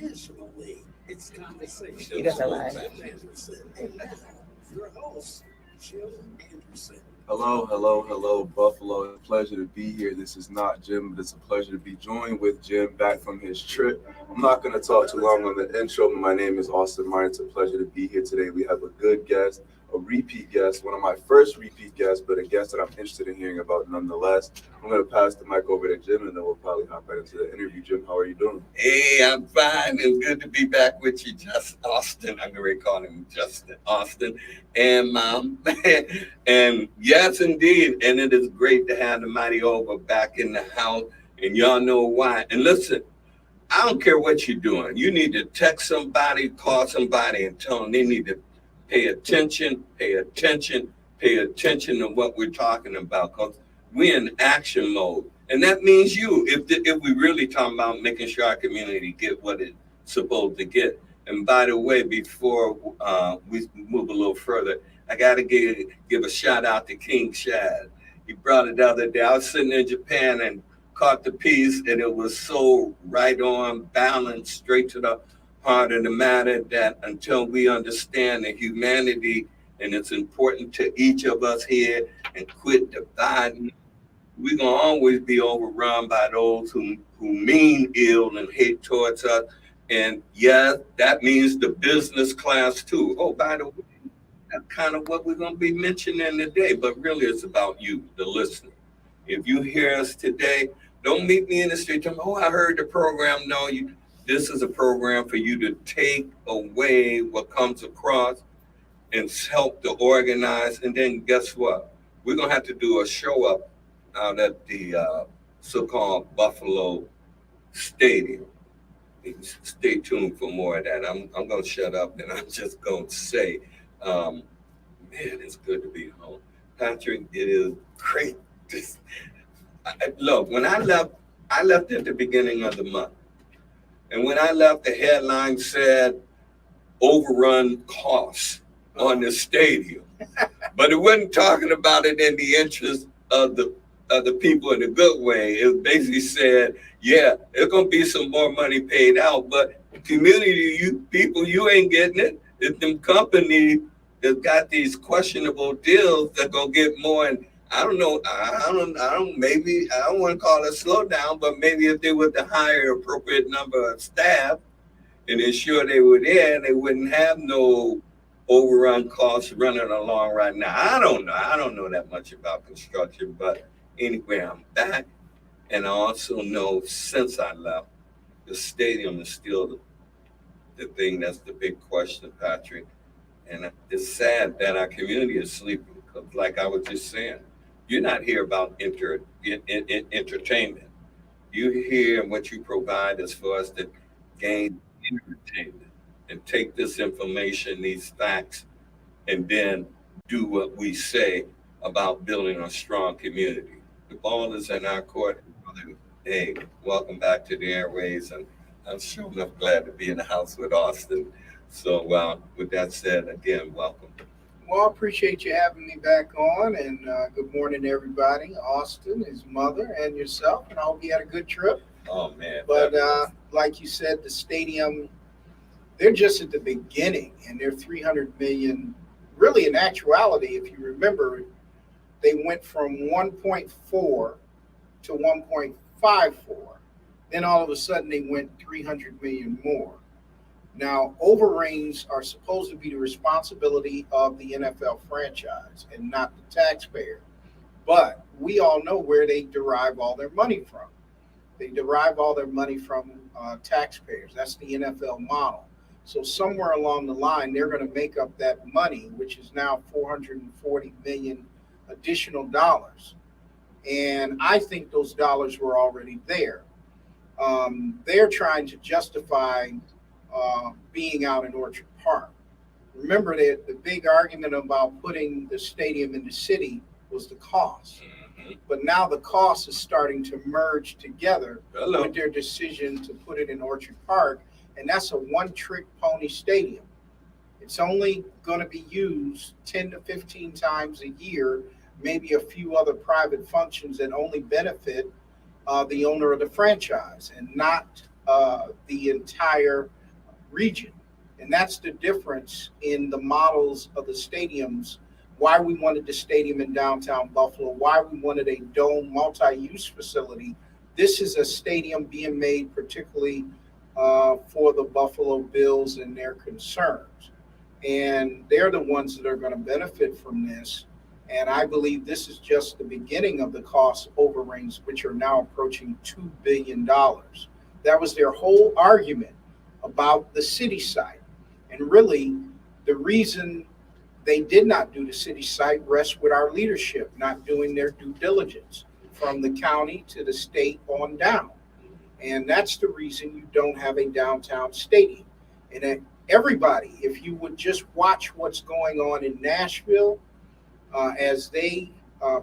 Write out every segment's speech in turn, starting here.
Nationally, it's conversation. He doesn't lie. And now, your host, Jim Anderson. Hello, hello, hello, Buffalo. It's a pleasure to be here. This is not Jim, but it's a pleasure to be joined with Jim back from his trip. I'm not going to talk too long on the intro, but my name is Austin Martin. It's a pleasure to be here today. We have a good guest, a repeat guest, one of my first repeat guests, but a guest that I'm interested in hearing about nonetheless. I'm going to pass the mic over to Jim, and then we'll probably hop right into the interview. Jim, how are you doing? Hey, I'm fine. It's good to be back with you, just Austin. I'm going to call him Justin Austin. And and yes, indeed. And it is great to have the mighty Over back in the house. And y'all know why. And listen, I don't care what you're doing. You need to text somebody, call somebody, and tell them they need to pay attention to what we're talking about, because we're in action mode. And that means you, if we really talking about making sure our community get what it's supposed to get. And by the way, before we move a little further, I got to give a shout out to King Shad. He brought it the other day. I was sitting in Japan and caught the piece, and it was so right on, balanced, straight to the heart of the matter, that until we understand the humanity, and it's important to each of us here, and quit dividing, we're going to always be overrun by those who mean ill and hate towards us. And yes, that means the business class too. Oh, by the way, that's kind of what we're going to be mentioning today, but really it's about you, the listener. If you hear us today, don't meet me in the street. Tell me, oh, I heard the program. No, this is a program for you to take away what comes across and help to organize. And then guess what? We're going to have to do a show up out at the so-called Buffalo Stadium. Stay tuned for more of that. I'm going to shut up, and I'm just going to say, man, it's good to be home. Patrick, it is great. Look, when I left at the beginning of the month. And when I left, the headline said overrun costs on the stadium. But it wasn't talking about it in the interest of the people in a good way. It basically said, yeah, there's going to be some more money paid out, but community, you ain't getting it. If them companies that got these questionable deals that going to get more, and I don't know, maybe, I don't want to call it slowdown, but maybe if they were to hire appropriate number of staff and ensure they were there, they wouldn't have no overrun costs running along right now. I don't know that much about construction, but anyway, I'm back. And I also know since I left, the stadium is still the thing that's the big question, Patrick. And it's sad that our community is sleeping, because like I was just saying, you're not here about entertainment. You hear what you provide is for us to gain entertainment and take this information, these facts, and then do what we say about building a strong community. The ball is in our court. Hey, welcome back to the airways, and I'm sure enough glad to be in the house with Austin. So, with that said, again, welcome. Well, I appreciate you having me back on, and good morning to everybody. Austin, his mother, and yourself, and I hope you had a good trip. Oh, man. But like you said, the stadium, they're just at the beginning, and they're $300 million. Really, in actuality, if you remember, they went from 1.4 to 1.54. Then all of a sudden, they went 300 million more. Now, overruns are supposed to be the responsibility of the NFL franchise and not the taxpayer. But we all know where they derive all their money from. They derive all their money from taxpayers. That's the NFL model. So somewhere along the line, they're going to make up that money, which is now 440 million additional dollars. And I think those dollars were already there. They're trying to justify being out in Orchard Park. Remember that the big argument about putting the stadium in the city was the cost. Mm-hmm. But now the cost is starting to merge together with their decision to put it in Orchard Park. And that's a one-trick pony stadium. It's only going to be used 10 to 15 times a year, maybe a few other private functions that only benefit the owner of the franchise and not the entire region. And that's the difference in the models of the stadiums, why we wanted the stadium in downtown Buffalo, why we wanted a dome multi-use facility. This is a stadium being made particularly for the Buffalo Bills and their concerns. And they're the ones that are going to benefit from this. And I believe this is just the beginning of the cost overruns, which are now approaching $2 billion. That was their whole argument about the city site. And really, the reason they did not do the city site rests with our leadership not doing their due diligence from the county to the state on down. And that's the reason you don't have a downtown stadium. And everybody, if you would just watch what's going on in Nashville, as they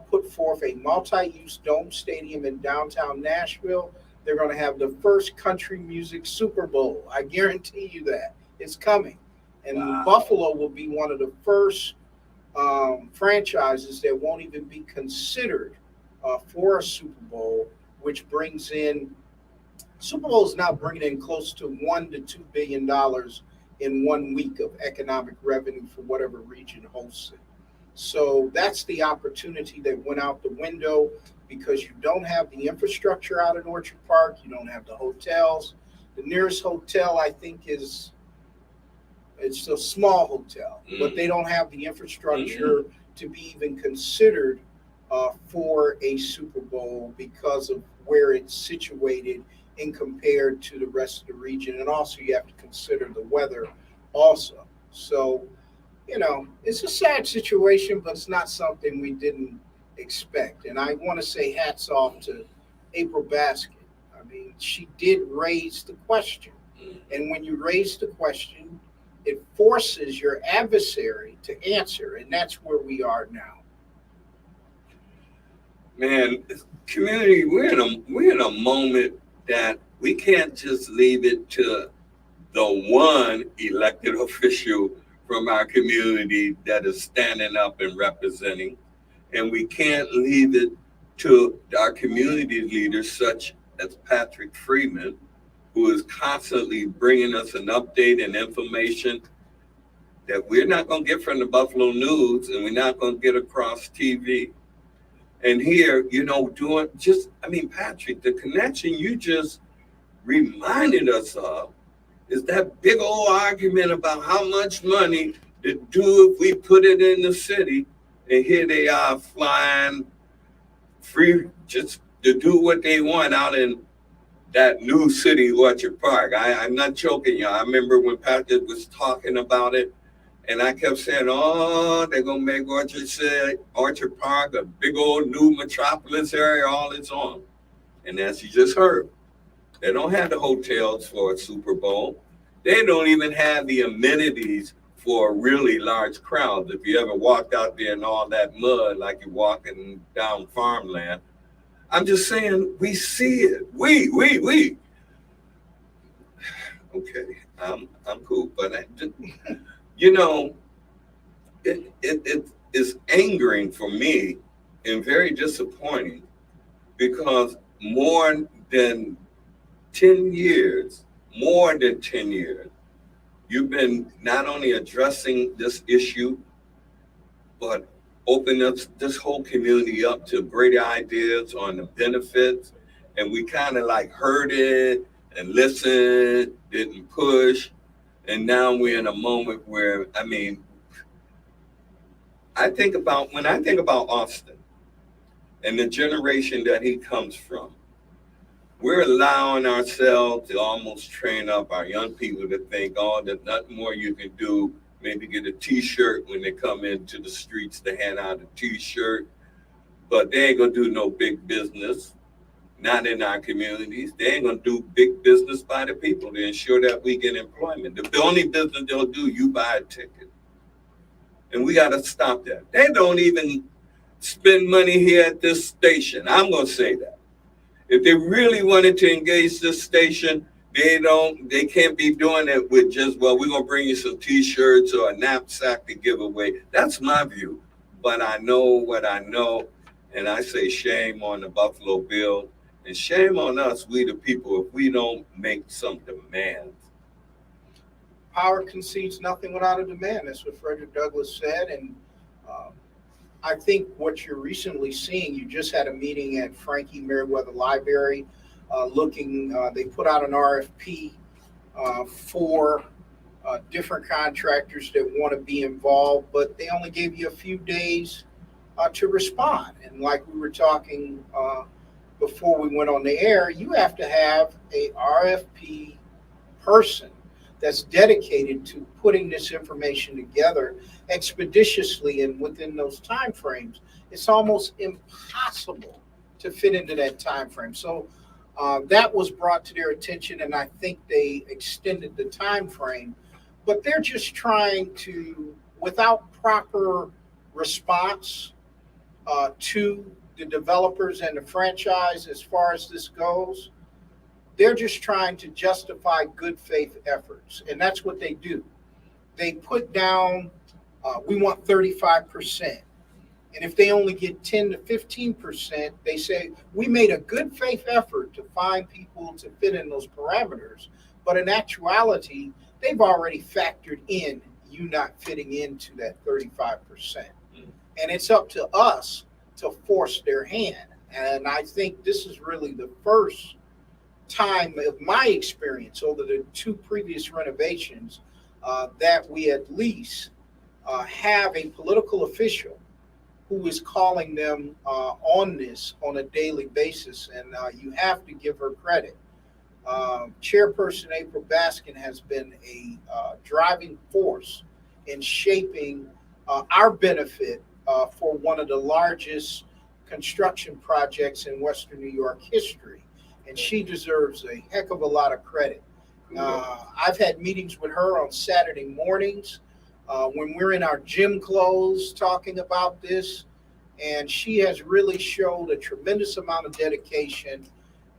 put forth a multi-use dome stadium in downtown Nashville, they're going to have the first country music Super Bowl. I guarantee you that. It's coming. And wow. Buffalo will be one of the first franchises that won't even be considered for a Super Bowl, which brings in, Super Bowl is now bringing in close to $1 to $2 billion in 1 week of economic revenue for whatever region hosts it. So that's the opportunity that went out the window because you don't have the infrastructure out in Orchard Park. You don't have the hotels. The nearest hotel, I think, it's a small hotel, but they don't have the infrastructure to be even considered for a Super Bowl because of where it's situated in compared to the rest of the region. And also you have to consider the weather also. So, you know, it's a sad situation, but it's not something we didn't expect. And I want to say hats off to April Basket. I mean, she did raise the question. And when you raise the question, it forces your adversary to answer. And that's where we are now. Man, community, we're in a moment that we can't just leave it to the one elected official from our community that is standing up and representing. And we can't leave it to our community leaders such as Patrick Freeman, who is constantly bringing us an update and information that we're not going to get from the Buffalo News and we're not going to get across TV. And here, you know, Patrick, the connection you just reminded us of is that big old argument about how much money to do if we put it in the city. And here they are flying free just to do what they want out in that new city, Orchard Park. I'm not joking, y'all. I remember when Patrick was talking about it, and I kept saying, oh, they're going to make Orchard Park a big old new metropolis area all its own. And as you just heard, they don't have the hotels for a Super Bowl. They don't even have the amenities for really large crowds. If you ever walked out there in all that mud like you're walking down farmland, I'm just saying, we see it. We. Okay, I'm cool, but you know, it is angering for me and very disappointing because more than 10 years, you've been not only addressing this issue, but opening up this whole community up to greater ideas on the benefits. And we kind of like heard it and listened, didn't push. And now we're in a moment where, when I think about Austin and the generation that he comes from, we're allowing ourselves to almost train up our young people to think, oh, there's nothing more you can do. Maybe get a T-shirt when they come into the streets to hand out a T-shirt. But they ain't going to do no big business, not in our communities. They ain't going to do big business by the people to ensure that we get employment. The only business they'll do, you buy a ticket. And we got to stop that. They don't even spend money here at this station. I'm going to say that. If they really wanted to engage this station, they can't be doing it with just, well, we're going to bring you some T-shirts or a knapsack to give away. That's my view. But I know what I know, and I say shame on the Buffalo Bills And shame on us, we the people, if we don't make some demands. Power concedes nothing without a demand. That's what Frederick Douglass said. And I think what you're recently seeing, you just had a meeting at Frankie Merriweather Library they put out an RFP for different contractors that want to be involved, but they only gave you a few days to respond. And like we were talking before we went on the air, you have to have a RFP person that's dedicated to putting this information together expeditiously and within those time frames. It's almost impossible to fit into that time frame. So that was brought to their attention, and I think they extended the time frame. But they're just trying to, without proper response to the developers and the franchise as far as this goes, they're just trying to justify good faith efforts. And that's what they do. They put down, we want 35%. And if they only get 10 to 15%, they say, we made a good faith effort to find people to fit in those parameters. But in actuality, they've already factored in you not fitting into that 35%. And it's up to us to force their hand. And I think this is really the first time of my experience over the two previous renovations that we at least have a political official who is calling them on this on a daily basis. And you have to give her credit. Chairperson April Baskin has been a driving force in shaping our benefit for one of the largest construction projects in Western New York history. And she deserves a heck of a lot of credit. I've had meetings with her on Saturday mornings when we're in our gym clothes talking about this. And she has really showed a tremendous amount of dedication.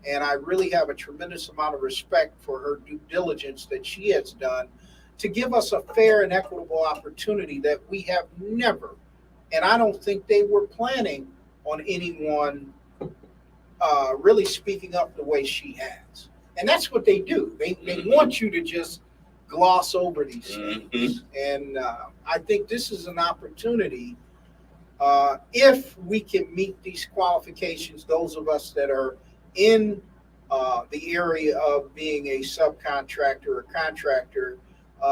And I really have a tremendous amount of respect for her due diligence that she has done to give us a fair and equitable opportunity that we have never, and I don't think they were planning on anyone really speaking up the way she has. And that's what they do. They want you to just gloss over these things. And I think this is an opportunity, if we can meet these qualifications, those of us that are in the area of being a subcontractor or contractor,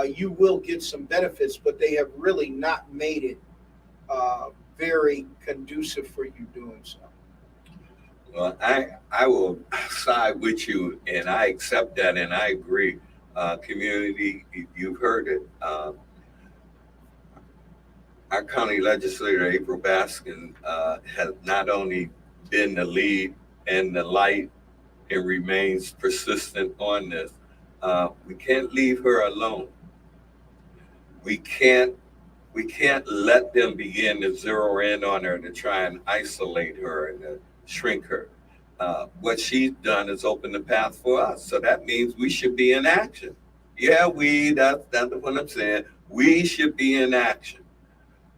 you will get some benefits, but they have really not made it very conducive for you doing so. Well, I will side with you, and I accept that, and I agree. Community, you've heard it. Our county legislator, April Baskin, has not only been the lead and the light and remains persistent on this. We can't leave her alone. We can't let them begin to zero in on her to try and isolate her and to shrink her. What she's done is open the path for us. So that means we should be in action. Yeah, that's what I'm saying. We should be in action.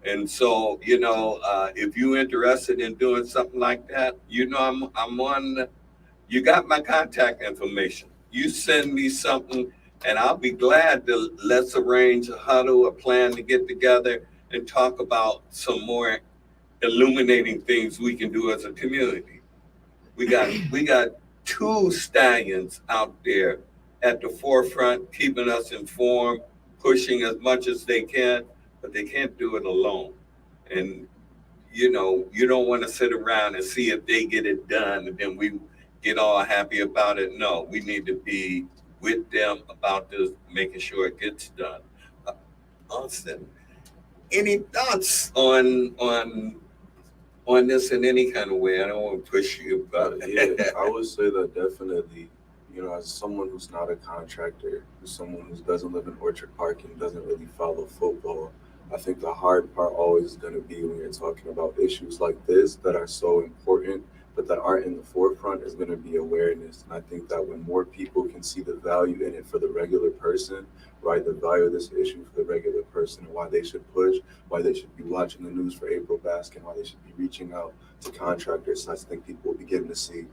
And so, if you're interested in doing something like that, I'm on, you got my contact information. You send me something and I'll be glad to let's arrange a huddle, a plan to get together and talk about some more illuminating things we can do as a community. We got two stallions out there at the forefront, keeping us informed, pushing as much as they can, but they can't do it alone. And, you don't want to sit around and see if they get it done and then we get all happy about it. No, we need to be with them about this, making sure it gets done. Austin, any thoughts on this in any kind of way? I don't want to push you, but Yeah, I would say that definitely, as someone who's not a contractor, who's someone who doesn't live in Orchard Park and doesn't really follow football, I think the hard part always is going to be when you're talking about issues like this that are so important, but that aren't in the forefront, is going to be awareness. And I think that when more people can see the value in it for the regular person, right, the value of this issue for the regular person, and why they should push, why they should be watching the news for April Baskin, why they should be reaching out to contractors, I think people will begin to see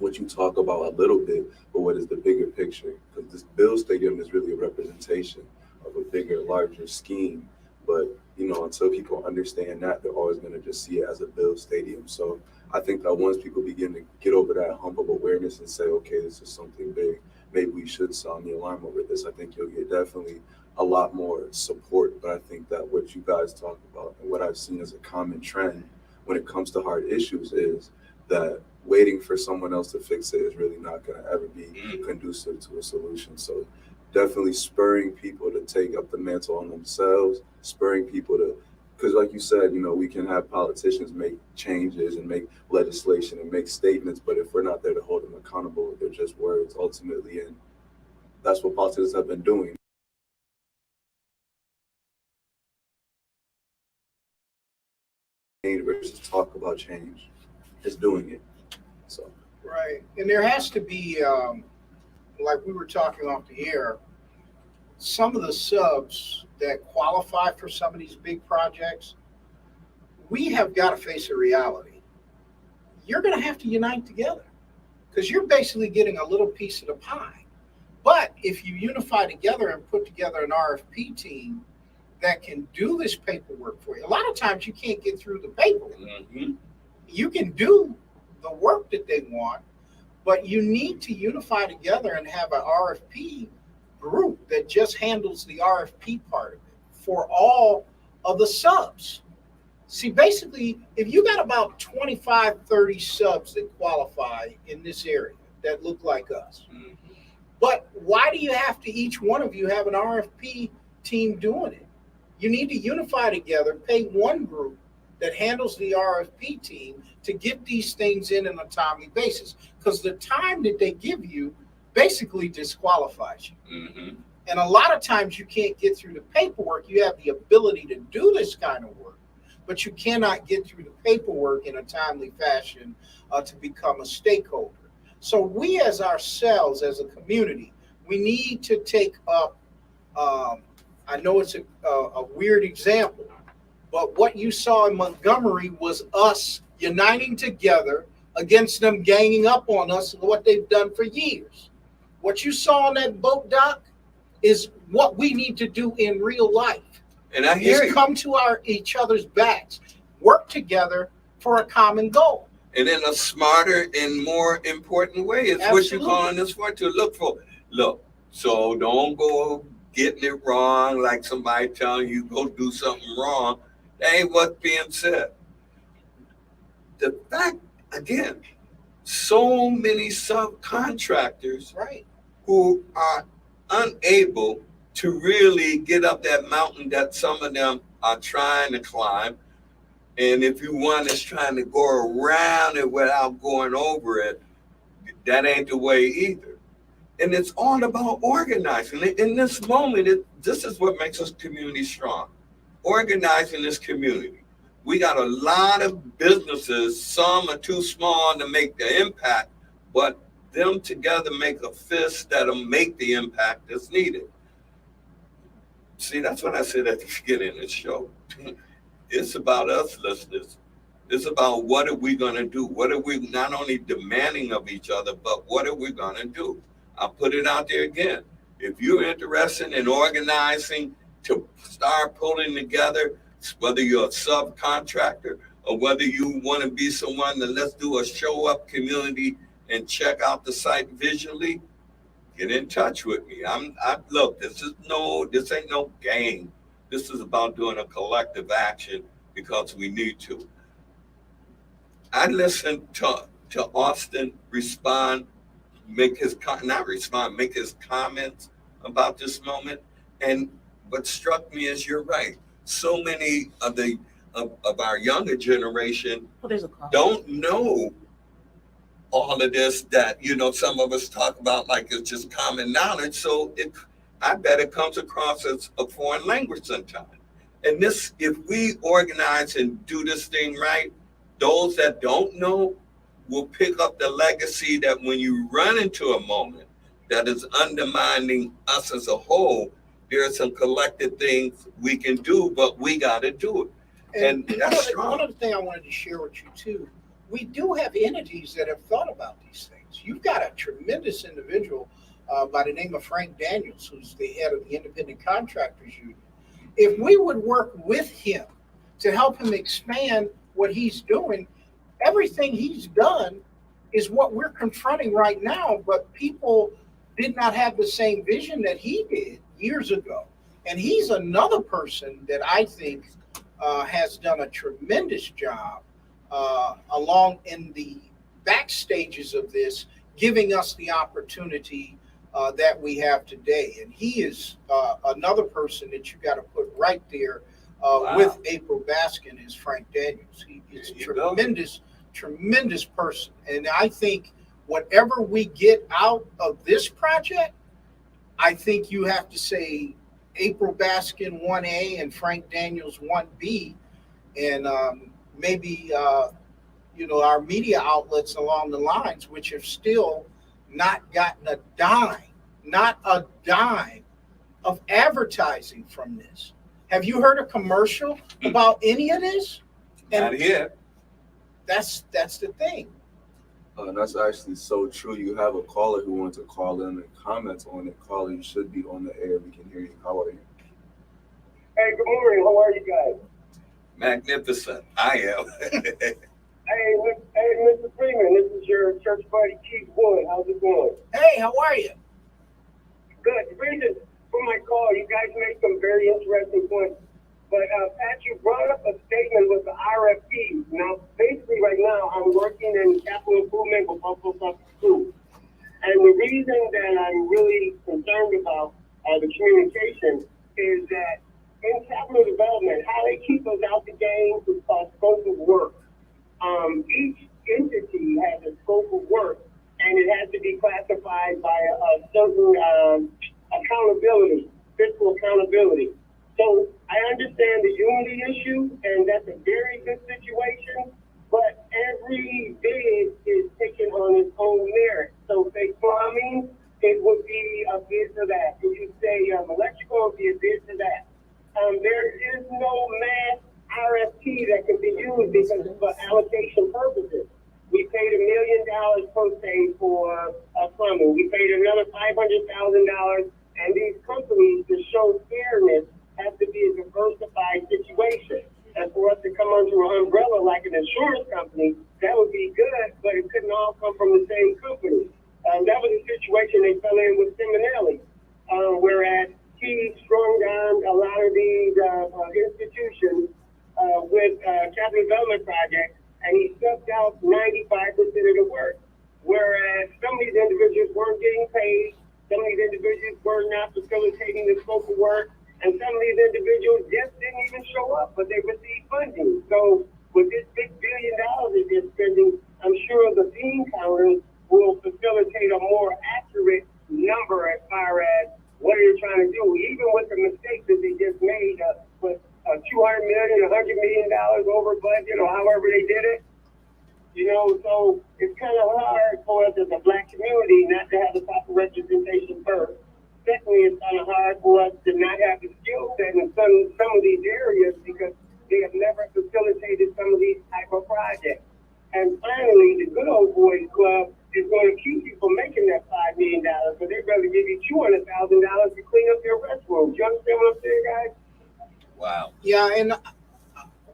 what you talk about a little bit, but what is the bigger picture? Because this Bills Stadium is really a representation of a bigger, larger scheme. But, you know, until people understand that, they're always going to just see it as a Bills Stadium. So I think that once people begin to get over that hump of awareness and say, okay, this is something big, maybe we should sound the alarm over this, I think you'll get definitely a lot more support. But I think that what you guys talk about and what I've seen as a common trend when it comes to hard issues is that waiting for someone else to fix it is really not going to ever be conducive to a solution. So definitely spurring people to take up the mantle on themselves, spurring people to, because like you said, you know, we can have politicians make changes and make legislation and make statements, but if we're not there to hold them accountable, they're just words ultimately. And that's what politicians have been doing. Versus talk about change, is doing it. So Right. And there has to be, like we were talking off the air, some of the subs that qualify for some of these big projects, we have got to face a reality. You're going to have to unite together because you're basically getting a little piece of the pie. But if you unify together and put together an RFP team that can do this paperwork for you, a lot of times you can't get through the paperwork. Mm-hmm. You can do the work that they want, but you need to unify together and have an RFP group that just handles the RFP part of it for all of the subs. See, basically, if you got about 25, 30 subs that qualify in this area that look like us, but why do you have to, each one of you have an RFP team doing it? You need to unify together, pay one group that handles the RFP team to get these things in a timely basis. Because the time that they give you basically disqualifies you. Mm-hmm. And a lot of times you can't get through the paperwork. You have the ability to do this kind of work, but you cannot get through the paperwork in a timely fashion to become a stakeholder. So we as ourselves, as a community, we need to take up, I know it's a weird example, but what you saw in Montgomery was us uniting together against them ganging up on us and what they've done for years. What you saw on that boat dock is what we need to do in real life. And I hear you. Come to each other's backs, work together for a common goal. And in a smarter and more important way, it's what you're calling this for, to look for. Look, so don't go getting it wrong like somebody telling you go do something wrong. That ain't what's being said. The fact, again, so many subcontractors who are unable to really get up that mountain that some of them are trying to climb. And if you one is trying to go around it without going over it, that ain't the way either. And it's all about organizing. In this moment, this is what makes us community strong. Organizing this community. We got a lot of businesses, some are too small to make the impact, but them together make a fist that'll make the impact that's needed. See, that's what I said at the beginning of the show. It's about us, listeners. It's about what are we going to do? What are we not only demanding of each other, but what are we going to do? I'll put it out there again. If you're interested in organizing to start pulling together, whether you're a subcontractor or whether you want to be someone that let's do a show up community and check out the site visually, get in touch with me. Look, this ain't no game. This is about doing a collective action because we need to. I listened to Austin make his comments about this moment. And what struck me is you're right. So many of our younger generation don't know all of this that, some of us talk about like it's just common knowledge. So I bet it comes across as a foreign language sometimes. And if we organize and do this thing right, those that don't know will pick up the legacy that when you run into a moment that is undermining us as a whole, there are some collective things we can do, but we got to do it. And that's strong. One other thing I wanted to share with you too, we do have entities that have thought about these things. this. You've got a tremendous individual by the name of Frank Daniels, who's the head of the Independent Contractors Union. If we would work with him to help him expand what he's doing, everything he's done is what we're confronting right now, but people did not have the same vision that he did years ago. And he's another person that I think has done a tremendous job along in the back stages of this, giving us the opportunity that we have today. And he is another person that you got to put right there with April Baskin is Frank Daniels. He is a tremendous person. And I think whatever we get out of this project, I think you have to say April Baskin 1A and Frank Daniels 1B, and maybe our media outlets along the lines, which have still not gotten a dime of advertising from this. Have you heard a commercial about any of this? Not yet. That's the thing. And that's actually so true. You have a caller who wants to call in and comment on it. Caller, you should be on the air. We can hear you. How are you? Hey, good morning. How are you guys? Magnificent. I am. Hey, Mr. Freeman, this is your church buddy, Keith Wood. How's it going? Hey, how are you? Good. The reason for my call, you guys made some very interesting points. But, Pat, you brought up a statement with the RFP. Now, basically, right now, I'm working in capital improvement with Buffalo Public Schools. And the reason that I'm really concerned about the communication is that in capital development, how they keep us out the game is called scope of work. Each entity has a scope of work, and it has to be classified by a certain accountability, fiscal accountability. So I understand the unity issue, and that's a very good situation, but every bid is taken on its own merit. So say plumbing, it would be a bid for that. If you say electrical, it would be a bid for that. There is no mass RFP that can be used because for allocation purposes. We paid $1 million per se for plumbing. We paid another $500,000, and these companies, to show fairness, have to be a diversified situation. And for us to come under an umbrella like an insurance company, that would be good, but it couldn't all come from the same company. That was a situation they fell in with Seminelli, whereas he strong-armed a lot of these institutions with capital development projects, and he sucked out 95% of the work. Whereas some of these individuals weren't getting paid, some of these individuals were not facilitating the scope of work, and some of these individuals just didn't even show up, but they received funding. So with this big $1 billion that they're spending, I'm sure the bean counters will facilitate a more accurate number as far as what are you trying to do. Even with the mistakes that they just made with $200 million, $100 million over budget, or however they did it. So it's kind of hard for us as a Black community not to have the proper representation first. Secondly, it's kind of hard for us to not have the skill set in some of these areas because they have never facilitated some of these type of projects. And finally, the Good Old Boys Club is going to keep you from making that $5 million, but they'd rather give you $200,000 to clean up your restrooms. You understand what I'm saying, guys? Wow. Yeah, and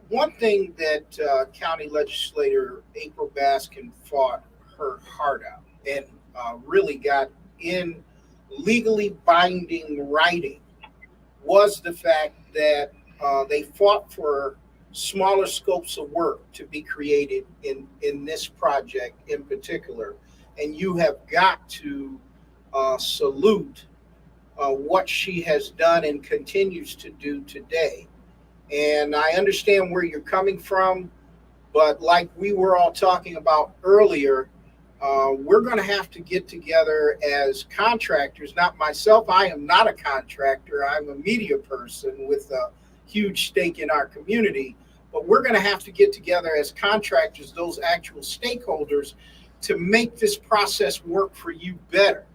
one thing that County Legislator April Baskin fought her heart out and really got in legally binding writing was the fact that they fought for smaller scopes of work to be created in this project in particular. And you have got to salute what she has done and continues to do today. And I understand where you're coming from, but like we were all talking about earlier, we're going to have to get together as contractors. Not myself, I am not a contractor. I'm a media person with a huge stake in our community. But we're going to have to get together as contractors, those actual stakeholders, to make this process work for you better.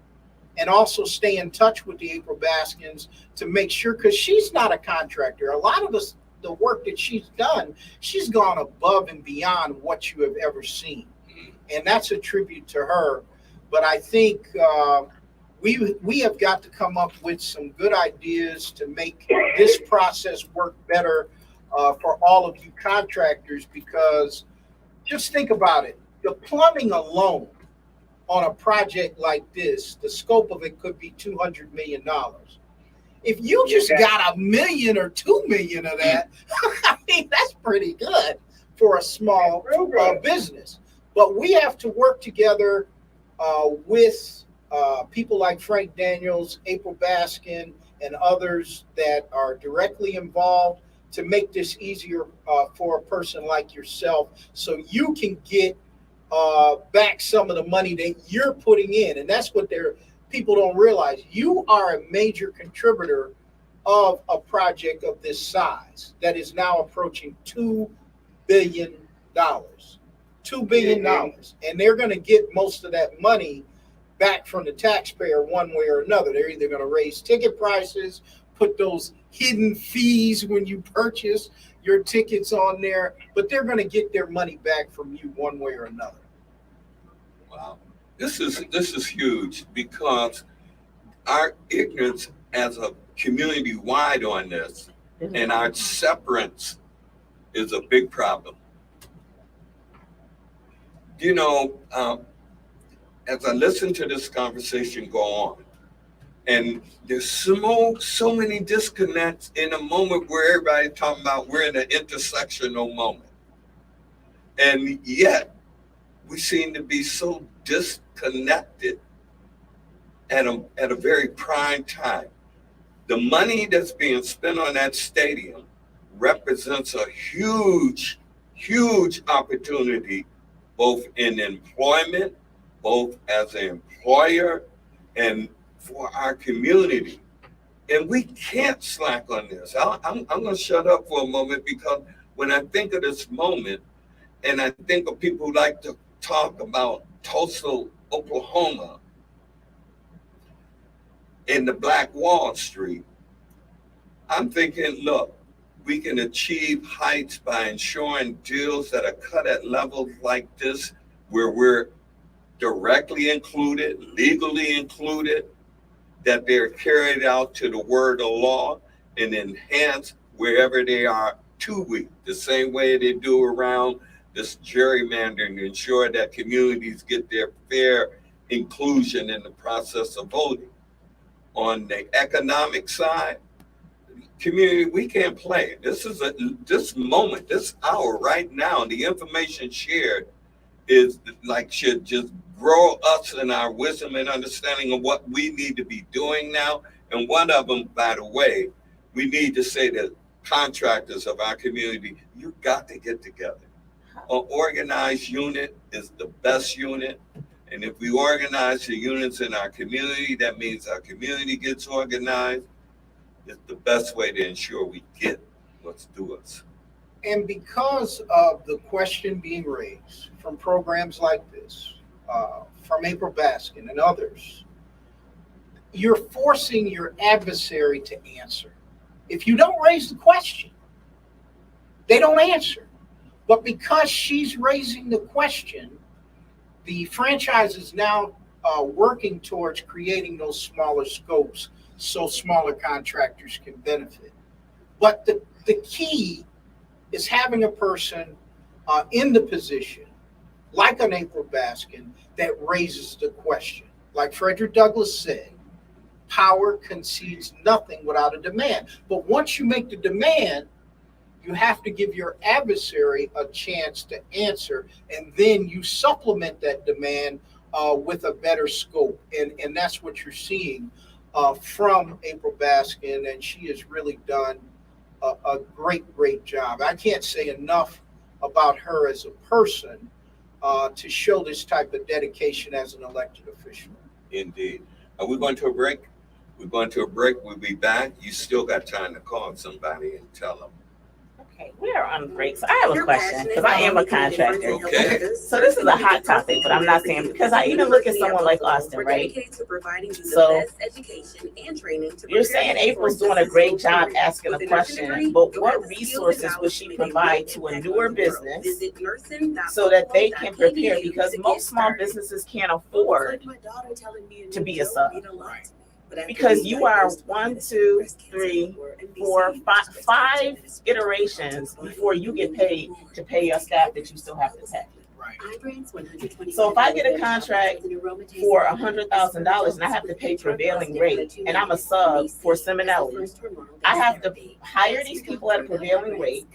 And also stay in touch with the April Baskins to make sure, because she's not a contractor. A lot of the work that she's done, she's gone above and beyond what you have ever seen. And that's a tribute to her. But I think we have got to come up with some good ideas to make this process work better for all of you contractors, because just think about it. The plumbing alone on a project like this, the scope of it could be $200 million. If you just got $1 million or $2 million of that, I mean, that's pretty good for a small business. But we have to work together with people like Frank Daniels, April Baskin, and others that are directly involved to make this easier for a person like yourself, so you can get back some of the money that you're putting in. And that's what people don't realize. You are a major contributor of a project of this size that is now approaching $2 billion. $2 billion. And they're going to get most of that money back from the taxpayer one way or another. They're either going to raise ticket prices, put those hidden fees when you purchase your tickets on there, but they're going to get their money back from you one way or another. Wow. This is huge, because our ignorance as a community wide on this and our separance is a big problem. You know, as I listen to this conversation go on, and there's so many disconnects in a moment where everybody's talking about we're in an intersectional moment. And yet we seem to be so disconnected at a very prime time. The money that's being spent on that stadium represents a huge, huge opportunity, both in employment, both as an employer, and for our community. And we can't slack on this. I'm going to shut up for a moment, because when I think of this moment, and I think of people who like to talk about Tulsa, Oklahoma, in the Black Wall Street, I'm thinking, look, we can achieve heights by ensuring deals that are cut at levels like this, where we're directly included, legally included, that they're carried out to the word of law and enhanced wherever they are too weak, the same way they do around this gerrymandering to ensure that communities get their fair inclusion in the process of voting. On the economic side, community, we can't play. This moment, this hour right now, the information shared is like should just grow us in our wisdom and understanding of what we need to be doing now. And one of them, by the way, we need to say that contractors of our community, you got to get together. An organized unit is the best unit. And if we organize the units in our community, that means our community gets organized. It's the best way to ensure we get what's due us. And because of the question being raised from programs like this, from April Baskin and others, you're forcing your adversary to answer. If you don't raise the question, they don't answer. But because she's raising the question, the franchise is now working towards creating those smaller scopes so smaller contractors can benefit. But the key is having a person in the position, like an April Baskin, that raises the question. Like Frederick Douglass said, power concedes nothing without a demand. But once you make the demand, you have to give your adversary a chance to answer, and then you supplement that demand with a better scope. And that's what you're seeing from April Baskin, and she has really done a great job. I can't say enough about her as a person to show this type of dedication as an elected official. Indeed. Are we going to a break? We're going to a break. We'll be back. You still got time to call somebody and tell them. Okay, we are on break. So I have a question because I am a contractor. Okay. So this is a hot topic, but I'm not saying because I even look at someone like Austin, right? So you're saying April's doing a great job asking a question, but what resources would she provide to a newer business so that they can prepare? Because most small businesses can't afford to be a sub. Because you are 1, 2, 3, 4, 5 iterations before you get paid to pay your staff that you still have to pay. Right. So if I get a contract for $100,000 and I have to pay prevailing rate, and I'm a sub for Seminelli, I have to hire these people at a prevailing rate.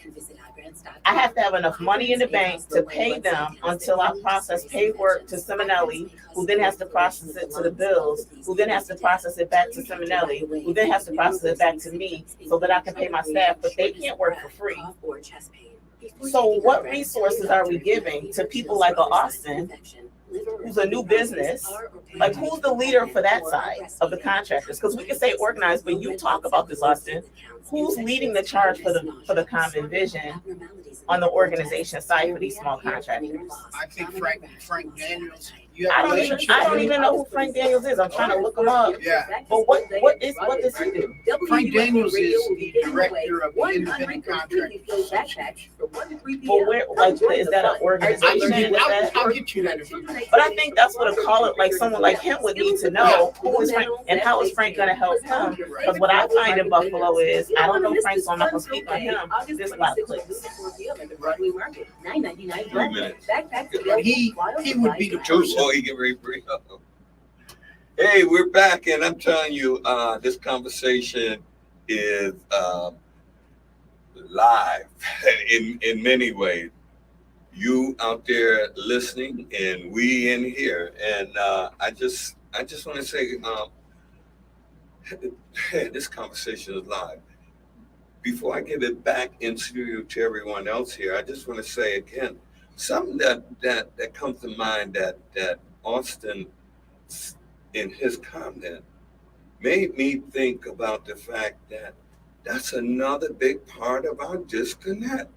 I have to have enough money in the bank to pay them until I process paperwork to Seminelli, who then has to process it to the bills, who then has to process it back to Seminelli, who then has to process it back to me so that I can pay my staff, but they can't work for free. So what resources are we giving to people like Austin, who's a new business? Like, who's the leader for that side of the contractors? Because we can say organized, but you talk about this, Austin. Who's leading the charge for the common vision on the organization side for these small contractors? I think Frank Daniels. I don't even know who Frank Daniels is. I'm trying to look him up. Yeah. But what does he do? Frank Daniels is the director of the Independent Contractors Association. But where, like, is that an organization? I'll get you that information. But I think that's what a caller, like someone like him, would need to know who is Frank and how is Frank going to help him. Because what I find in Buffalo is I don't know Frank, so I'm not going to speak on him. There's a lot of clicks. 3 minutes. He would be the person. He get ready to bring up. Hey, we're back, and I'm telling you, this conversation is live in many ways. You out there listening, and we in here, and I just want to say, this conversation is live. Before I give it back in studio to everyone else here, I just want to say again, something that comes to mind that Austin, in his comment, made me think about the fact that that's another big part of our disconnect.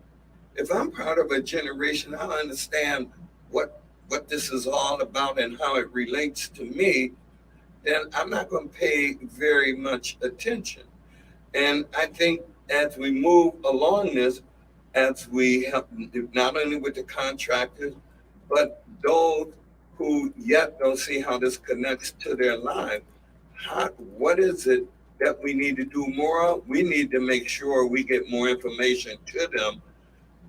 If I'm part of a generation, I understand what this is all about and how it relates to me, then I'm not going to pay very much attention. And I think as we move along this, as we help, not only with the contractors, but those who yet don't see how this connects to their life, what is it that we need to do more of? We need to make sure we get more information to them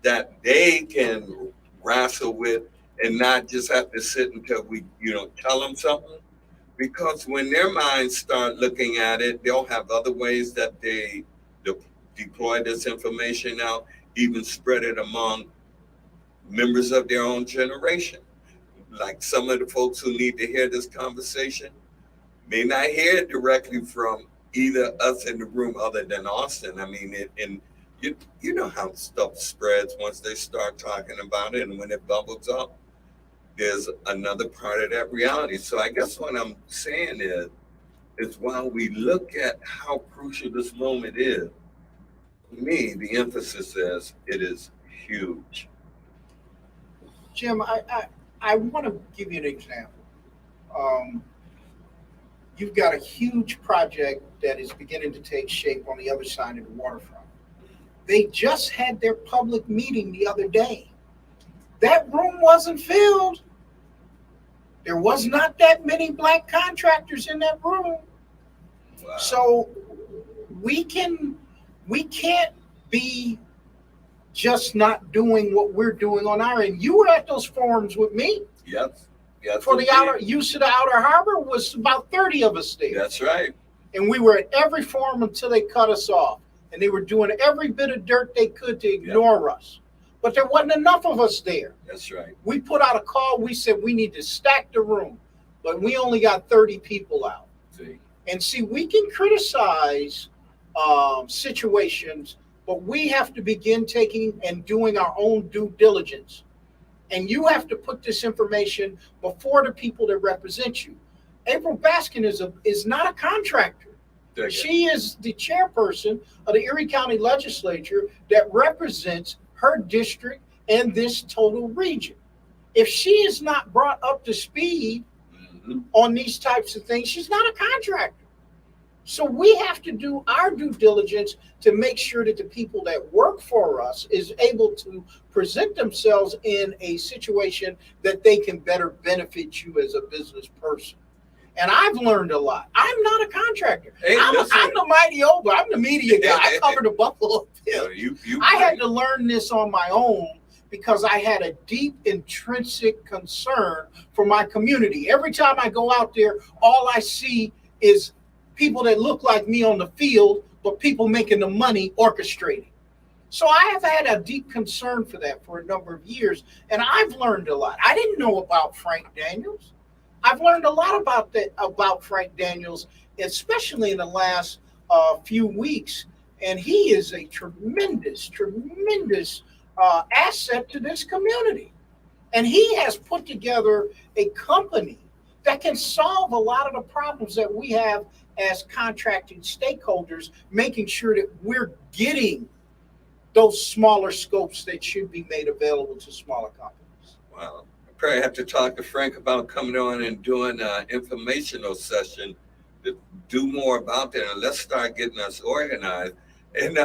that they can wrestle with and not just have to sit until we, tell them something. Because when their minds start looking at it, they'll have other ways that they deploy this information out, even spread it among members of their own generation. Like some of the folks who need to hear this conversation may not hear it directly from either us in the room other than Austin. I mean, you know how stuff spreads once they start talking about it, and when it bubbles up, there's another part of that reality. So I guess what I'm saying is while we look at how crucial this moment is, for me, the emphasis is it is huge. Jim, I want to give you an example. You've got a huge project that is beginning to take shape on the other side of the waterfront. They just had their public meeting the other day. That room wasn't filled. There was not that many black contractors in that room. Wow. So we can't be just not doing what we're doing on our end. You were at those forums with me. Yep. For the outer use of the outer harbor was about 30 of us there. That's right. And we were at every forum until they cut us off. And they were doing every bit of dirt they could to ignore us. But there wasn't enough of us there. That's right. We put out a call. We said we need to stack the room. But we only got 30 people out. See, we can criticize situations, but we have to begin taking and doing our own due diligence. And you have to put this information before the people that represent you. April Baskin is not a contractor. She is the chairperson of the Erie County Legislature that represents her district and this total region. If she is not brought up to speed on these types of things, she's not a contractor. So we have to do our due diligence to make sure that the people that work for us is able to present themselves in a situation that they can better benefit you as a business person. And I've learned a lot. I'm not a contractor. Hey, I'm the mighty old, I'm the media guy. I cover the Buffalo Bill. I had to learn this on my own because I had a deep intrinsic concern for my community. Every time I go out there, all I see is people that look like me on the field, but people making the money orchestrating. So I have had a deep concern for that for a number of years, and I've learned a lot. I didn't know about Frank Daniels. I've learned a lot about Frank Daniels, especially in the last few weeks, and he is a tremendous asset to this community. And he has put together a company that can solve a lot of the problems that we have as contracting stakeholders, making sure that we're getting those smaller scopes that should be made available to smaller companies. Wow. I probably have to talk to Frank about coming on and doing an informational session to do more about that. And let's start getting us organized. And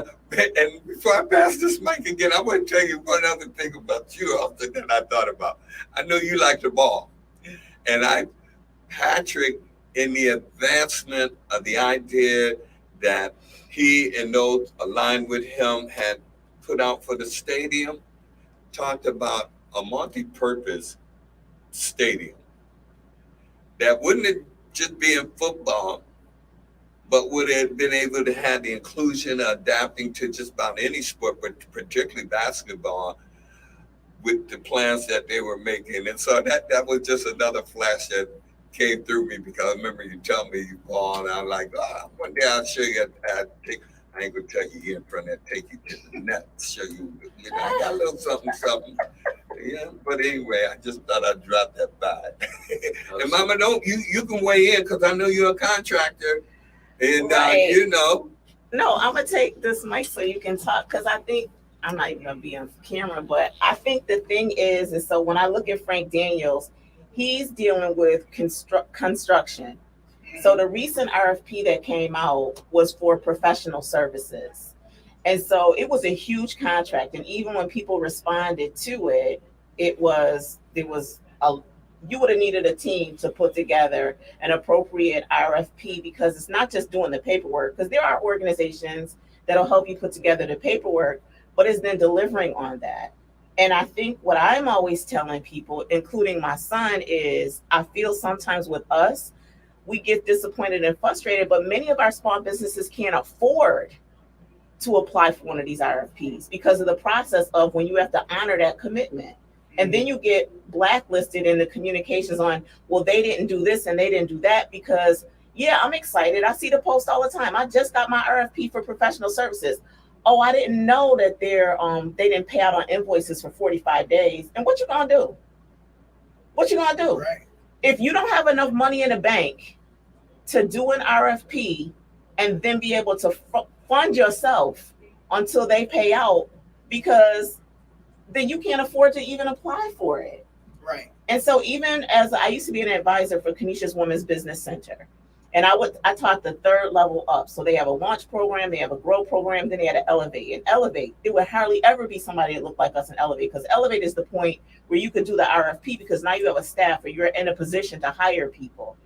before I pass this mic again, I want to tell you one other thing about you, Austin, that I thought about. I know you like the ball. And Patrick, in the advancement of the idea that he and those aligned with him had put out for the stadium, talked about a multi-purpose stadium that wouldn't just be in football, but would have been able to have the inclusion of adapting to just about any sport, but particularly basketball, with the plans that they were making. And so that was just another flash that came through me, because I remember you telling me you ball, and I'm like, one day I'll show you. I ain't gonna tell you in front of that, take you to the net, show you, I got a little something. Yeah, but anyway, I just thought I'd drop that by. And Mama, you can weigh in, because I know you're a contractor, and right. No, I'm gonna take this mic so you can talk, because I think I'm not even gonna be on camera, but I think the thing is so when I look at Frank Daniels, he's dealing with construction. So the recent RFP that came out was for professional services. And so it was a huge contract. And even when people responded to it, you would have needed a team to put together an appropriate RFP, because it's not just doing the paperwork, because there are organizations that'll help you put together the paperwork, but it's then delivering on that. And I think what I'm always telling people, including my son, is I feel sometimes with us, we get disappointed and frustrated, but many of our small businesses can't afford to apply for one of these RFPs because of the process of when you have to honor that commitment. And then you get blacklisted in the communications on, well, they didn't do this and they didn't do that, because, yeah, I'm excited. I see the post all the time. I just got my RFP for professional services. Oh, I didn't know that they didn't pay out on invoices for 45 days. And what you gonna do? What you gonna do? Right. If you don't have enough money in the bank to do an RFP and then be able to fund yourself until they pay out, because then you can't afford to even apply for it. Right. And so even as I used to be an advisor for Kenesha's Women's Business Center, and I taught the third level up. So they have a launch program, they have a grow program, then they had an elevate. And elevate, it would hardly ever be somebody that looked like us in elevate, because elevate is the point where you could do the RFP, because now you have a staff or you're in a position to hire people.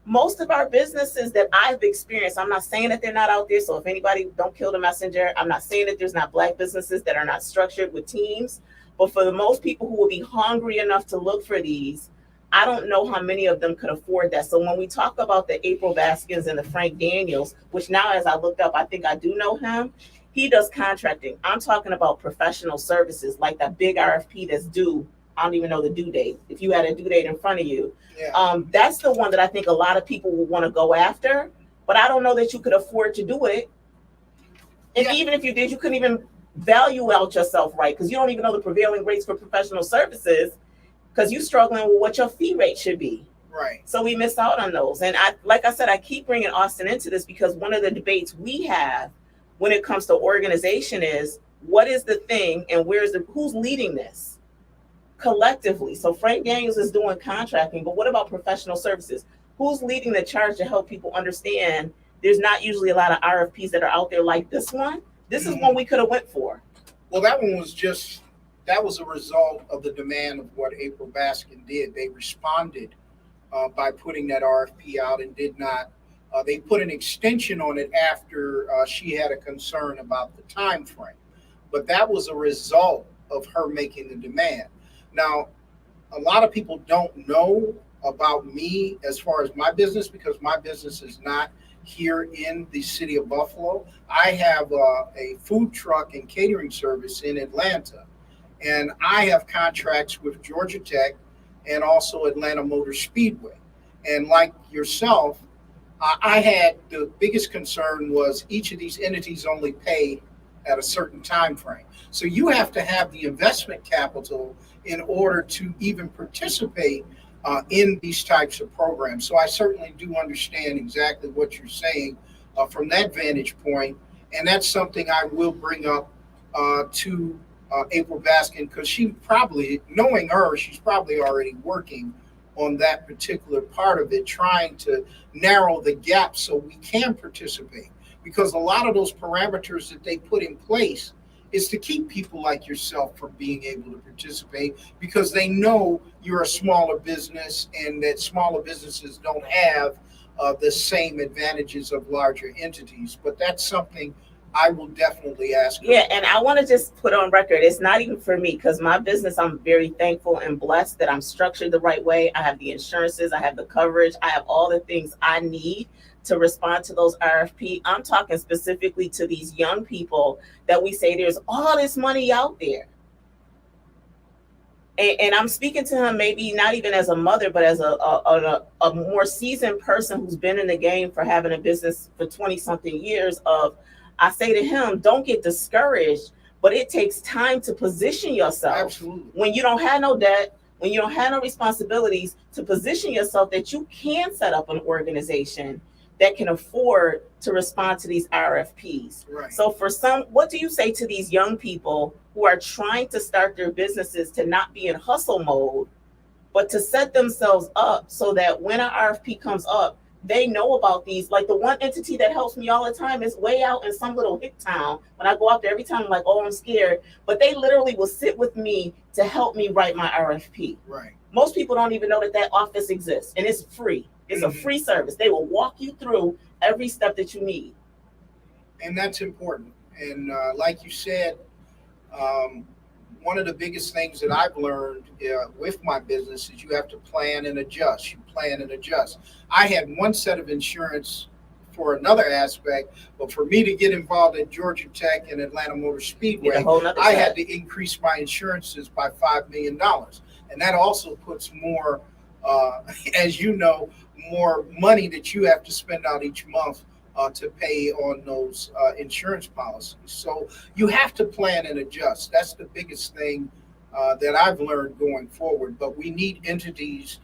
Most of our businesses that I've experienced, I'm not saying that they're not out there, so if anybody, don't kill the messenger. I'm not saying that there's not Black businesses that are not structured with teams, but for the most people who will be hungry enough to look for these, I don't know how many of them could afford that. So when we talk about the April Baskins and the Frank Daniels, which now as I looked up, I think I do know him, he does contracting. I'm talking about professional services, like that big RFP that's due. I don't even know the due date. If you had a due date in front of you, that's the one that I think a lot of people will want to go after, but I don't know that you could afford to do it. And even if you did, you couldn't even value out yourself right, because you don't even know the prevailing rates for professional services, because you're struggling with what your fee rate should be. Right. So we miss out on those. And like I said, I keep bringing Austin into this because one of the debates we have when it comes to organization is what is the thing and who's leading this collectively. So Frank Daniels is doing contracting, but what about professional services? Who's leading the charge to help people understand there's not usually a lot of RFPs that are out there like this one? This is one we could have went for. Well, that one was that was a result of the demand of what April Baskin did. They responded by putting that RFP out and did not, they put an extension on it after she had a concern about the time frame. But that was a result of her making the demand. Now, a lot of people don't know about me as far as my business because my business is not here in the city of Buffalo. I have a food truck and catering service in Atlanta, and I have contracts with Georgia Tech and also Atlanta Motor Speedway. And like yourself, I had the biggest concern was each of these entities only pay at a certain time frame. So you have to have the investment capital in order to even participate in these types of programs. So I certainly do understand exactly what you're saying from that vantage point. And that's something I will bring up to April Baskin, because she probably, knowing her, she's probably already working on that particular part of it, trying to narrow the gap so we can participate. Because a lot of those parameters that they put in place is to keep people like yourself from being able to participate, because they know you're a smaller business and that smaller businesses don't have the same advantages of larger entities. But that's something I will definitely ask her. Yeah, and I want to just put on record, it's not even for me, because my business, I'm very thankful and blessed that I'm structured the right way. I have the insurances, I have the coverage, I have all the things I need to respond to those RFP. I'm talking specifically to these young people that we say there's all this money out there. And I'm speaking to him maybe not even as a mother, but as a more seasoned person who's been in the game for having a business for 20 something years of, I say to him, don't get discouraged, but it takes time to position yourself. Absolutely. When you don't have no debt, when you don't have no responsibilities, to position yourself that you can set up an organization that can afford to respond to these RFPs. Right. So for some, what do you say to these young people who are trying to start their businesses to not be in hustle mode, but to set themselves up so that when an RFP comes up, they know about these? Like the one entity that helps me all the time is way out in some little hick town. When I go out there every time, I'm like, oh, I'm scared. But they literally will sit with me to help me write my RFP. Right. Most people don't even know that office exists, and it's free. It's a free service. They will walk you through every step that you need. And that's important. And like you said, one of the biggest things that I've learned with my business is you have to plan and adjust. You plan and adjust. I had one set of insurance for another aspect, but for me to get involved in Georgia Tech and Atlanta Motor Speedway, I had to increase my insurances by $5 million. And that also puts more, as you know, more money that you have to spend out each month to pay on those insurance policies. So you have to plan and adjust. That's the biggest thing that I've learned going forward. But we need entities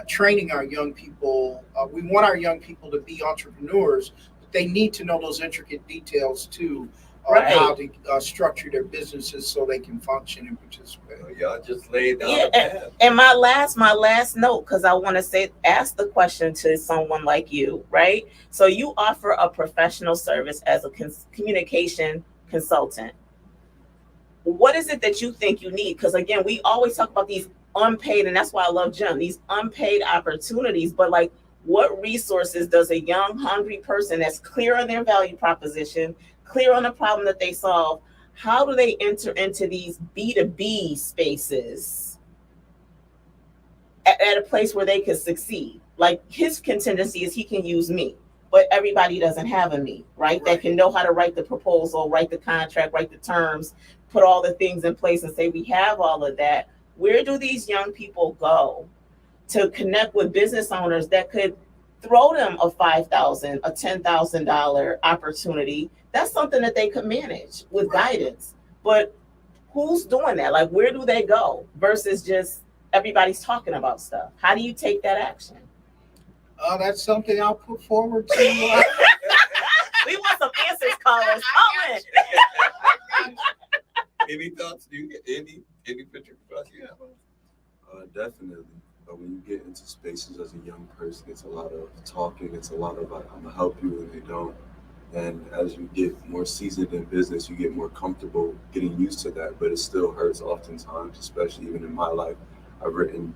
training our young people. We want our young people to be entrepreneurs, but they need to know those intricate details too. Right. How to structure their businesses so they can function and participate. Y'all just laid down the path. And my last note, because I want to ask the question to someone like you, right? So you offer a professional service as a communication consultant. What is it that you think you need? Because again, we always talk about these unpaid, and that's why I love Jim, these unpaid opportunities. But like, what resources does a young, hungry person that's clear on their value proposition, clear on the problem that they solve, how do they enter into these B2B spaces at a place where they can succeed? Like his contingency is he can use me, but everybody doesn't have a me, right? That can know how to write the proposal, write the contract, write the terms, put all the things in place and say, we have all of that. Where do these young people go to connect with business owners that could throw them a $5,000, a $10,000 opportunity? That's something that they could manage with guidance. But who's doing that? Like, where do they go versus just everybody's talking about stuff? How do you take that action? That's something I'll put forward to. We want some answers, callers. Comment. Any thoughts? Do you get any picture thoughts you have? Definitely. But when you get into spaces as a young person, it's a lot of talking. It's a lot of I'm gonna help you when they don't. And as you get more seasoned in business, you get more comfortable getting used to that. But it still hurts oftentimes, especially even in my life. I've written,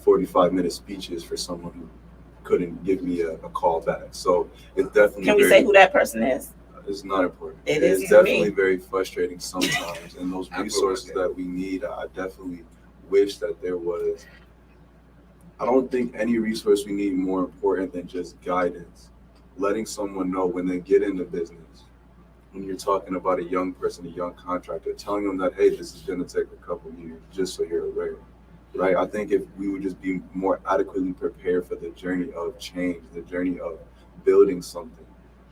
45-minute speeches for someone who couldn't give me a call back. So it's definitely. Can we say who that person is? It's not important. It is It's to definitely me. very frustrating sometimes. And those resources that we need, I definitely wish that there was. I don't think any resource we need more important than just guidance. Letting someone know when they get into business, when you're talking about a young person, a young contractor, telling them that, hey, this is going to take a couple years, just so you're aware, right? I think if we would just be more adequately prepared for the journey of change, the journey of building something,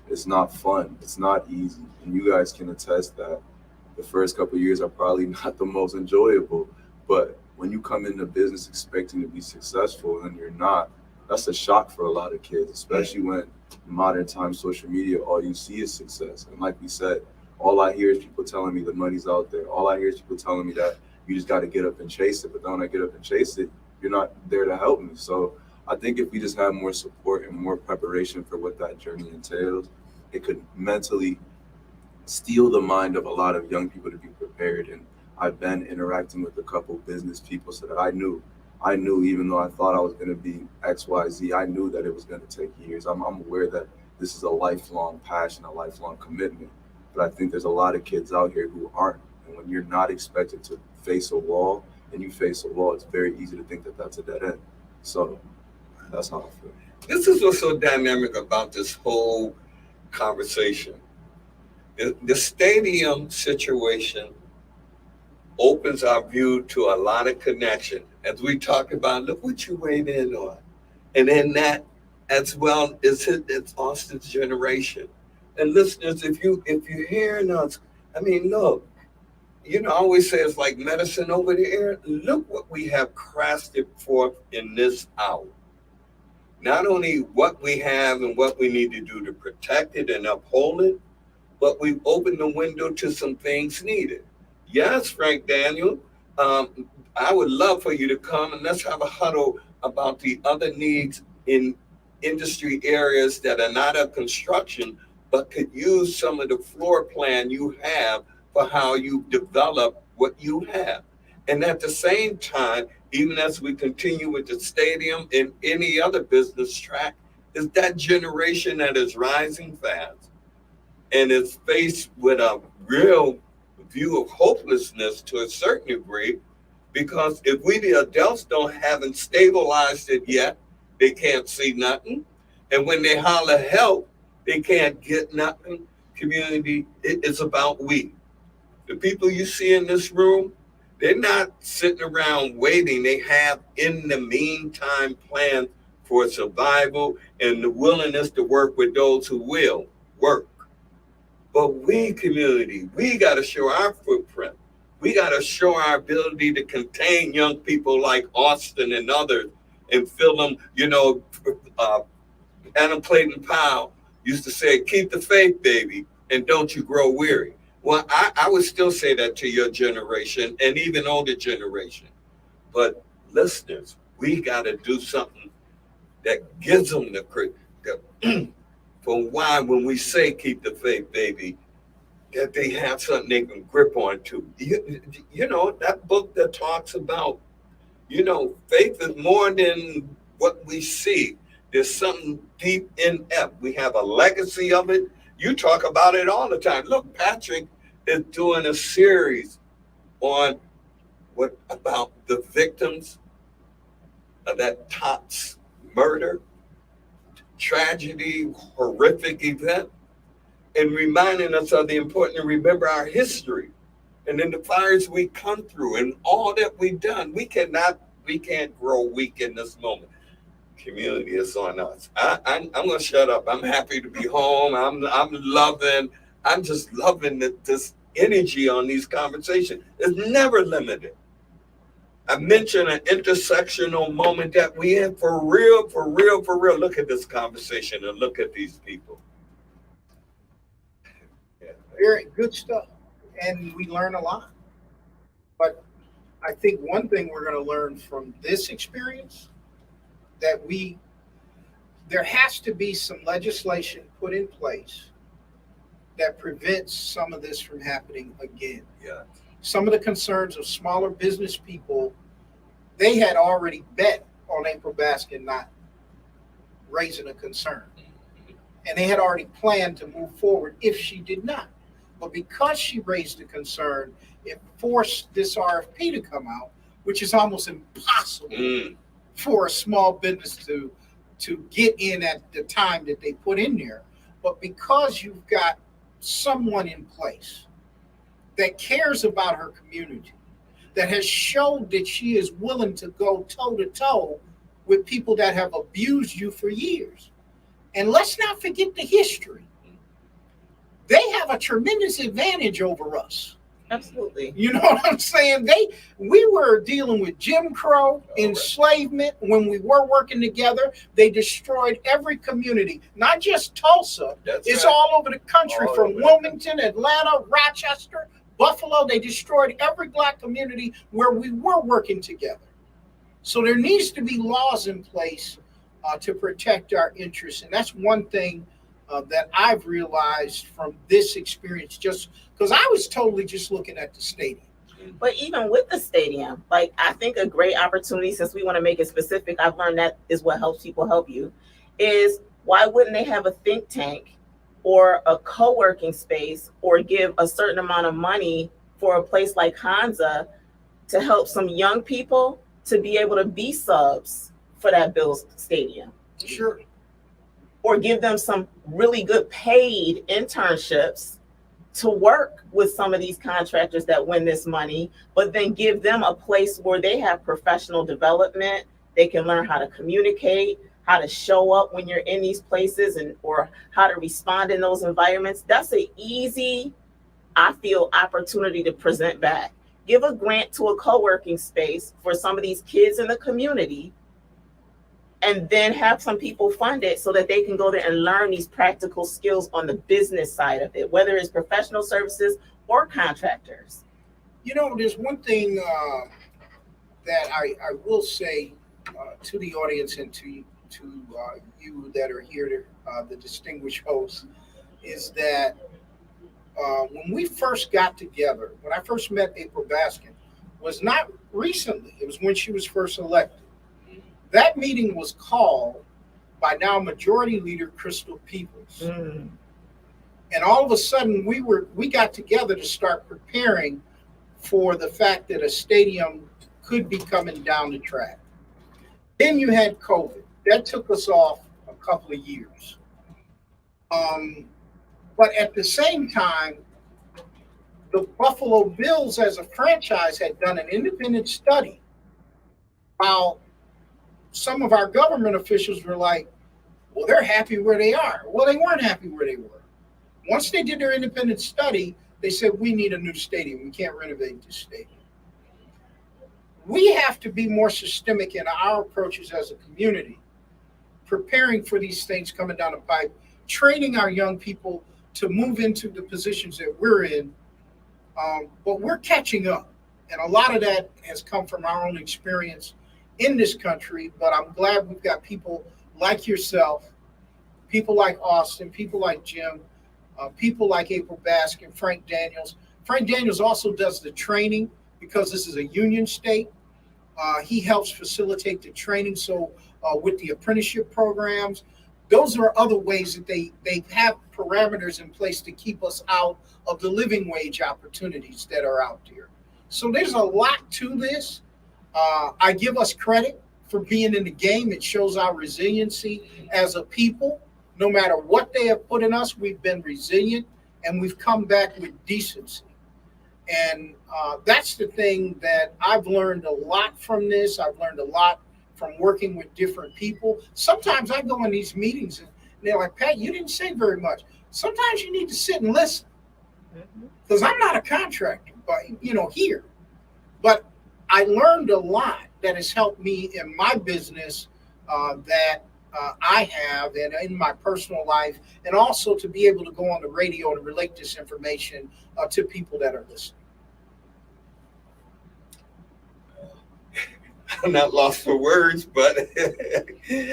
it's not fun, it's not easy. And you guys can attest that the first couple of years are probably not the most enjoyable, but when you come into business expecting to be successful and you're not, that's a shock for a lot of kids, especially when modern time social media, all you see is success. And like we said, all I hear is people telling me the money's out there. All I hear is people telling me that you just got to get up and chase it. But then when I get up and chase it, you're not there to help me. So I think if we just have more support and more preparation for what that journey entails, it could mentally steal the mind of a lot of young people to be prepared. And I've been interacting with a couple business people so that I knew even though I thought I was going to be XYZ, I knew that it was going to take years. I'm aware that this is a lifelong passion, a lifelong commitment. But I think there's a lot of kids out here who aren't. And when you're not expected to face a wall and you face a wall, it's very easy to think that that's a dead end. So that's how I feel. This is what's so dynamic about this whole conversation. The stadium situation opens our view to a lot of connection. As we talk about, look what you weighed in on. And then that as well is it's Austin's generation. And listeners, if you're hearing us, I mean, look, I always say it's like medicine over the air. Look what we have crafted forth in this hour. Not only what we have and what we need to do to protect it and uphold it, but we've opened the window to some things needed. Yes, Frank Daniel, I would love for you to come and let's have a huddle about the other needs in industry areas that are not of construction, but could use some of the floor plan you have for how you develop what you have. And at the same time, even as we continue with the stadium and any other business track, is that generation that is rising fast and is faced with a real view of hopelessness to a certain degree, because if we the adults haven't stabilized it yet, they can't see nothing. And when they holler help, they can't get nothing. Community, it's about we. The people you see in this room, they're not sitting around waiting. They have in the meantime plans for survival and the willingness to work with those who will work. But we community, we got to show our footprint. We got to show our ability to contain young people like Austin and others and fill them, Adam Clayton Powell used to say, keep the faith, baby, and don't you grow weary. Well, I would still say that to your generation and even older generation. But listeners, we got to do something that gives them the for why when we say keep the faith, baby, that they have something they can grip on to. That book that talks about, faith is more than what we see. There's something deep in it. We have a legacy of it. You talk about it all the time. Look, Patrick is doing a series on what about the victims of that Tots murder, tragedy, horrific event, and reminding us of the importance to remember our history and then the fires we come through and all that we've done. We can't grow weak in this moment. Community is on us. I'm gonna shut up. I'm happy to be home. I'm just loving this energy on these conversations. It's never limited. I mentioned an intersectional moment that we in for real, for real, for real. Look at this conversation and look at these people. Very good stuff. And we learn a lot. But I think one thing we're going to learn from this experience that there has to be some legislation put in place that prevents some of this from happening again. Yeah. Some of the concerns of smaller business people, they had already bet on April Baskin not raising a concern. And they had already planned to move forward if she did not. But because she raised a concern, it forced this RFP to come out, which is almost impossible for a small business to get in at the time that they put in there. But because you've got someone in place that cares about her community, that has showed that she is willing to go toe to toe with people that have abused you for years. And let's not forget the history. They have a tremendous advantage over us. Absolutely. You know what I'm saying? We were dealing with Jim Crow, enslavement when we were working together. They destroyed every community, not just Tulsa. It's all over the country, from Wilmington, Atlanta, Rochester, Buffalo. They destroyed every black community where we were working together. So there needs to be laws in place to protect our interests. And that's one thing that I've realized from this experience, just because I was totally just looking at the stadium. But even with the stadium, like, I think a great opportunity, since we want to make it specific, I've learned that is what helps people help you, is why wouldn't they have a think tank or a co-working space, or give a certain amount of money for a place like Hansa to help some young people to be able to be subs for that Bills stadium? Sure. Or give them some really good paid internships to work with some of these contractors that win this money, but then give them a place where they have professional development. They can learn how to communicate, how to show up when you're in these places, and or how to respond in those environments. That's an easy, I feel, opportunity to present back. Give a grant to a co-working space for some of these kids in the community, and then have some people fund it so that they can go there and learn these practical skills on the business side of it, whether it's professional services or contractors. You know, there's one thing that I will say to the audience and to you that are here, the distinguished hosts, is that when we first got together, when I first met April Baskin, was not recently. It was when she was first elected. That meeting was called by now Majority Leader Crystal Peoples. And all of a sudden we got together to start preparing for the fact that a stadium could be coming down the track. Then you had COVID. That took us off a couple of years. But at the same time, the Buffalo Bills as a franchise had done an independent study while some of our government officials were like, well, they're happy where they are. Well, they weren't happy where they were. Once they did their independent study, they said, we need a new stadium. We can't renovate this stadium. We have to be more systemic in our approaches as a community, preparing for these things coming down the pipe, training our young people to move into the positions that we're in. But we're catching up. And a lot of that has come from our own experience in this country, but I'm glad we've got people like yourself, people like Austin, people like Jim, people like April Baskin, Frank Daniels. Frank Daniels also does the training because this is a union state. He helps facilitate the training. So with the apprenticeship programs, those are other ways that they have parameters in place to keep us out of the living wage opportunities that are out there. So there's a lot to this. I give us credit for being in the game. It shows our resiliency as a people. No matter what they have put in us, we've been resilient and we've come back with decency. And that's the thing that I've learned a lot from this. I've learned a lot from working with different people. Sometimes I go in these meetings and they're like, Pat, you didn't say very much. Sometimes you need to sit and listen because I'm not a contractor, but here. But I learned a lot that has helped me in my business that I have and in my personal life, and also to be able to go on the radio and relate this information to people that are listening. I'm not lost for words, but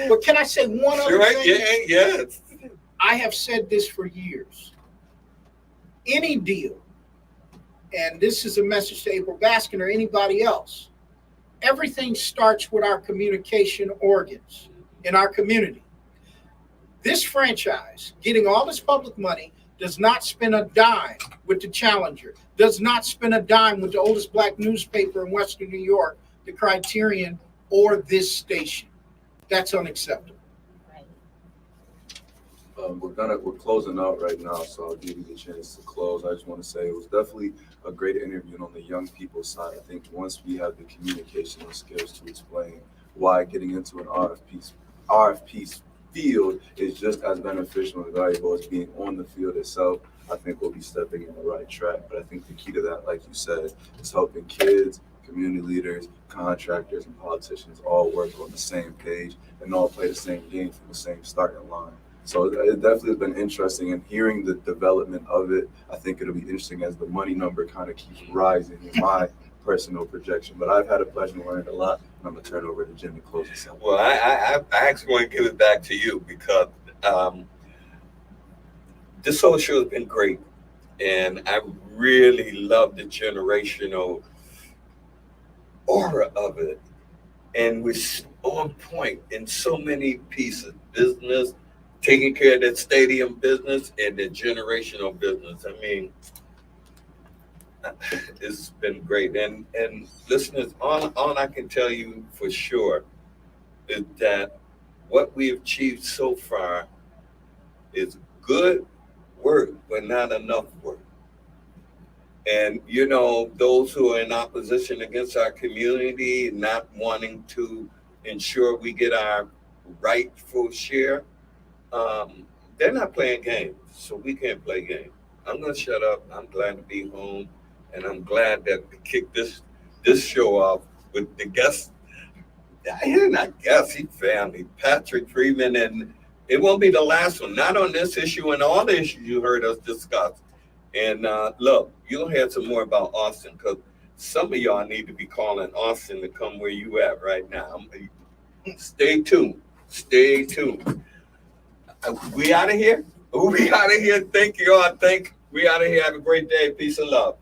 But can I say one other sure, thing? yeah, yes. I have said this for years. Any deal, and this is a message to April Baskin or anybody else, everything starts with our communication organs in our community. This franchise, getting all this public money, does not spend a dime with the Challenger, does not spend a dime with the oldest black newspaper in Western New York, the Criterion, or this station. That's unacceptable. We're closing out right now, so I'll give you the chance to close. I just want to say it was definitely a great interview on the young people's side. I think once we have the communicational skills to explain why getting into an RFP field is just as beneficial and valuable as being on the field itself, I think we'll be stepping in the right track. But I think the key to that, like you said, is helping kids, community leaders, contractors, and politicians all work on the same page and all play the same game from the same starting line. So it definitely has been interesting, and hearing the development of it, I think it'll be interesting as the money number kind of keeps rising in my personal projection. But I've had a pleasure and learned a lot, and I'm going to turn it over to Jim to close this out. Well, I actually want to give it back to you because this whole show has been great, and I really love the generational aura of it, and we're on point in so many pieces: business, taking care of that stadium business, and the generational business. I mean, it's been great. And listeners, all I can tell you for sure is that what we've achieved so far is good work, but not enough work. And, you know, those who are in opposition against our community, not wanting to ensure we get our rightful share, they're not playing games, so we can't play games. I'm going to shut up. I'm glad to be home, and I'm glad that we kicked this show off with the guest. He's not guest, he's family, Patrick Freeman, and it won't be the last one, not on this issue and all the issues you heard us discuss. And look, you'll hear some more about Austin, because some of y'all need to be calling Austin to come where you at right now. Stay tuned. Stay tuned. We out of here? We out of here. Thank you all. We out of here. Have a great day. Peace and love.